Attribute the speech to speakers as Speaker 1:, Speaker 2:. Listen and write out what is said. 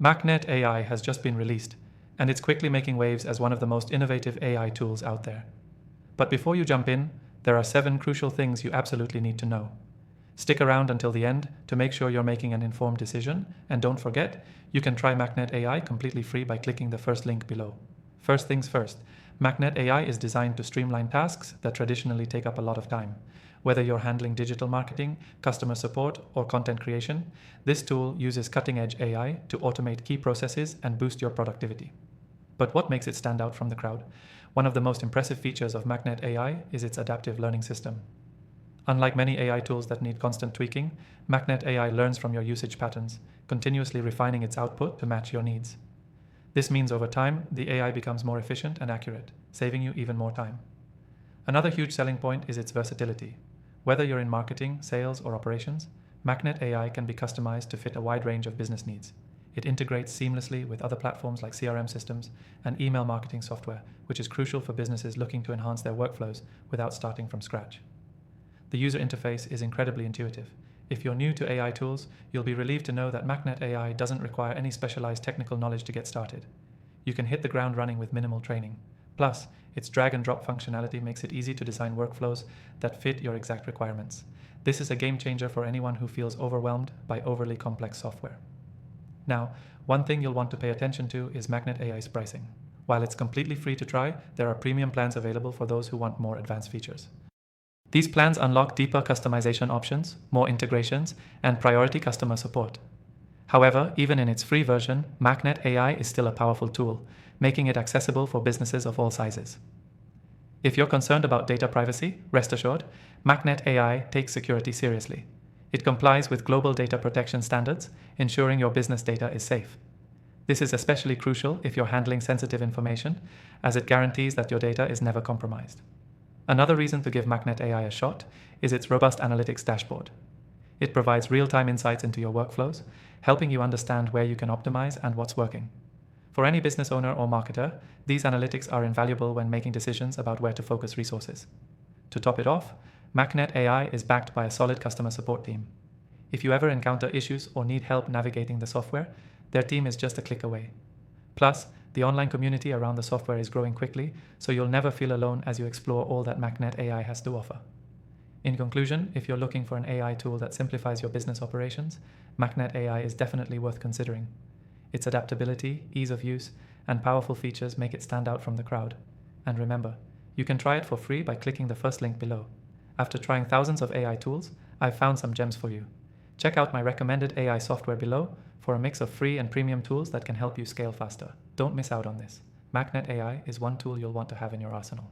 Speaker 1: Maqnet AI has just been released, and it's quickly making waves as one of the most innovative AI tools out there. But before you jump in, there are 7 crucial things you absolutely need to know. Stick around until the end to make sure you're making an informed decision, and don't forget, you can try Maqnet AI completely free by clicking the first link below. First things first, Maqnet AI is designed to streamline tasks that traditionally take up a lot of time. Whether you're handling digital marketing, customer support, or content creation, this tool uses cutting-edge AI to automate key processes and boost your productivity. But what makes it stand out from the crowd? One of the most impressive features of Maqnet AI is its adaptive learning system. Unlike many AI tools that need constant tweaking, Maqnet AI learns from your usage patterns, continuously refining its output to match your needs. This means over time, the AI becomes more efficient and accurate, saving you even more time. Another huge selling point is its versatility. Whether you're in marketing, sales, or operations, Maqnet AI can be customized to fit a wide range of business needs. It integrates seamlessly with other platforms like CRM systems and email marketing software, which is crucial for businesses looking to enhance their workflows without starting from scratch. The user interface is incredibly intuitive. If you're new to AI tools, you'll be relieved to know that Maqnet AI doesn't require any specialized technical knowledge to get started. You can hit the ground running with minimal training. Plus, its drag and drop functionality makes it easy to design workflows that fit your exact requirements. This is a game changer for anyone who feels overwhelmed by overly complex software. Now, one thing you'll want to pay attention to is Maqnet AI's pricing. While it's completely free to try, there are premium plans available for those who want more advanced features. These plans unlock deeper customization options, more integrations, and priority customer support. However, even in its free version, Maqnet AI is still a powerful tool, making it accessible for businesses of all sizes. If you're concerned about data privacy, rest assured, Maqnet AI takes security seriously. It complies with global data protection standards, ensuring your business data is safe. This is especially crucial if you're handling sensitive information, as it guarantees that your data is never compromised. Another reason to give Maqnet AI a shot is its robust analytics dashboard. It provides real-time insights into your workflows, helping you understand where you can optimize and what's working. For any business owner or marketer, these analytics are invaluable when making decisions about where to focus resources. To top it off, Maqnet AI is backed by a solid customer support team. If you ever encounter issues or need help navigating the software, their team is just a click away. Plus, the online community around the software is growing quickly, so you'll never feel alone as you explore all that Maqnet AI has to offer. In conclusion, if you're looking for an AI tool that simplifies your business operations, Maqnet AI is definitely worth considering. Its adaptability, ease of use, and powerful features make it stand out from the crowd. And remember, you can try it for free by clicking the first link below. After trying thousands of AI tools, I've found some gems for you. Check out my recommended AI software below for a mix of free and premium tools that can help you scale faster. Don't miss out on this. Maqnet AI is one tool you'll want to have in your arsenal.